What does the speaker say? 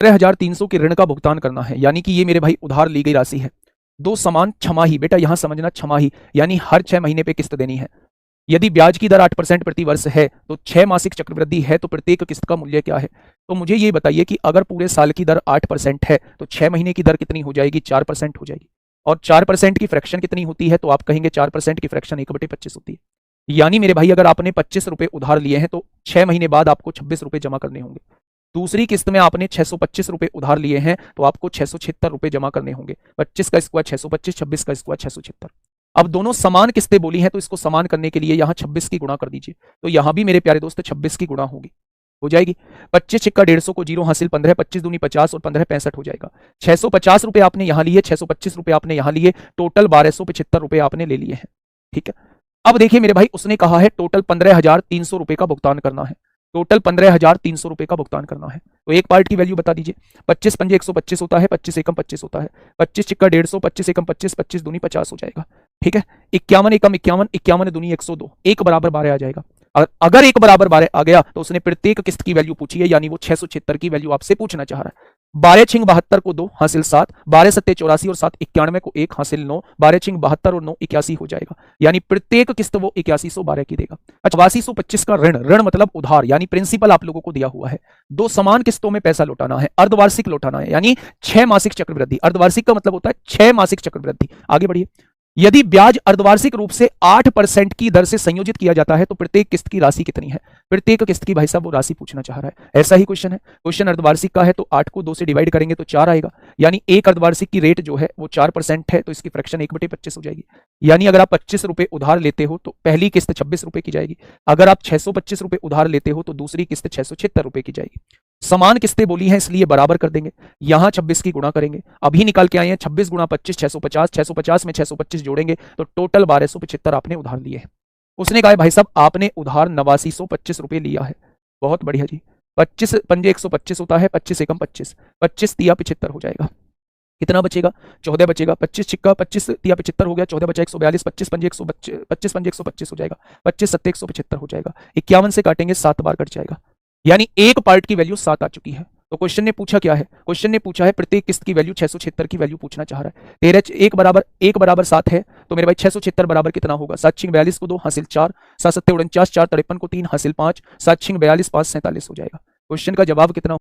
15,300 के ऋण का भुगतान करना है, यानी कि ये मेरे भाई उधार ली गई राशि है। दो समान छमाही, बेटा यहां समझना छमाही यानी हर 6 महीने पे किस्त देनी है। यदि ब्याज की दर 8% प्रति वर्ष है तो 6 मासिक चक्रवृद्धि है तो प्रत्येक किस्त का मूल्य क्या है। तो मुझे ये बताइए कि अगर पूरे साल की दर 8% है तो 6 महीने की दर कितनी हो जाएगी, 4% हो जाएगी। और 4% की फ्रैक्शन कितनी होती है, तो आप कहेंगे 4% की फ्रैक्शन 1/25 होती है। यानी मेरे भाई अगर आपने 25 रुपए उधार लिए हैं तो 6 महीने बाद आपको 26 रुपए जमा करने होंगे। दूसरी किस्त में आपने 625 रुपए उधार लिए हैं तो आपको 676 रुपए जमा करने होंगे। 25 का स्क्वायर 625, 26 का स्क्वायर 676। अब दोनों समान किस्तें बोली हैं तो इसको समान करने के लिए यहां 26 की गुणा कर दीजिए। तो यहां भी मेरे प्यारे दोस्त 26 की गुणा होगी, हो जाएगी। 25 छिक्का 150 को जीरो हासिल 15, 25 दूनी 50 और 15 65 हो जाएगा। 650 रुपए आपने यहां लिए, 625 रुपए आपने यहां लिए, टोटल 1275 रुपए आपने ले लिए हैं। ठीक है, अब देखिए मेरे भाई उसने कहा है टोटल 15,300 रुपए का भुगतान करना है। टोटल 15,300 रुपए का भुगतान करना है। तो एक पार्ट की वैल्यू बता दीजिए। 25 पंजे 125 होता है, 25 एकम 25 होता है, 25 छिक्का 150, 25 एकम 25, 25 दूनी 50 हो जाएगा। ठीक है, 51 एकम 51, 51 दूनी 102, एक बराबर 12 आ जाएगा। अगर एक बराबर 12 आ गया तो उसने प्रत्येक किस्त की वैल्यू पूछी है, यानी वो 676 की वैल्यू आपसे पूछना चाह रहा है। 12 छिंग 72 को 2 हासिल 7, 12 सत्ते 84 और 7 91 को 1 हासिल 9, 12 छिंग 72 और 9 81 हो जाएगा। यानी प्रत्येक किस्त वो 8112 की देगा। अच्छा, 8225 का ऋण, ऋण मतलब उधार यानी प्रिंसिपल आप लोगों को दिया हुआ है। दो समान किस्तों में पैसा लौटाना है, अर्धवार्षिक लौटाना है, यानी 6 मासिक चक्रवृद्धि। अर्धवार्षिक का मतलब होता है 6 मासिक चक्रवृद्धि। आगे बढ़िए। यदि ब्याज अर्धवार्षिक रूप से 8% की दर से संयोजित किया जाता है तो प्रत्येक किस्त की राशि कितनी है। प्रत्येक किस्त की भाई साहब वो राशि पूछना चाह रहा है। ऐसा ही क्वेश्चन है। क्वेश्चन अर्धवार्षिक का है तो 8 को 2 से डिवाइड करेंगे तो 4 आएगा। यानी एक अर्धवार्षिक की रेट जो है वो 4% है तो इसकी फ्रैक्शन 1/25 हो जाएगी। यानी अगर आप 25 रुपए उधार लेते हो तो पहली किस्त 26 रुपए की जाएगी। अगर आप 625 रुपए उधार लेते हो तो दूसरी किस्त 676 रुपए की जाएगी। समान किस्तें बोली हैं इसलिए बराबर कर देंगे। यहां 26 की गुणा करेंगे, अभी निकाल के आए हैं। 26 गुणा 25 650, 650 में 625 जोड़ेंगे तो टोटल 1275 आपने उधार लिए हैं। उसने कहा भाई साहब आपने उधार 8925 रुपए लिया है। बहुत बढ़िया जी। 25 पंजे 125 होता है, 25 एकम 25, 25 तिया 75 हो जाएगा। कितना बचेगा, 14 बचेगा। 25 छिक्का 25 तिया 75 हो गया, 14 बचा 142, 25 पंजे 125 हो जाएगा, 25 सत्ते 175 हो जाएगा। 51 से काटेंगे 7 बार कट जाएगा। यानी एक पार्ट की वैल्यू 7 आ चुकी है। तो क्वेश्चन ने पूछा क्या है, क्वेश्चन ने पूछा है प्रत्येक किस्त की वैल्यू 676 की वैल्यू पूछना चाह रहा है। 13 1 बराबर 7 है तो मेरे भाई 676 बराबर कितना होगा, 7 छिंग 42 को 2 हासिल 4, 7 सत्ते 49, 4 53 को 3 हासिल 5, 7 छिंग 42 5 47 हो जाएगा। क्वेश्चन का जवाब कितना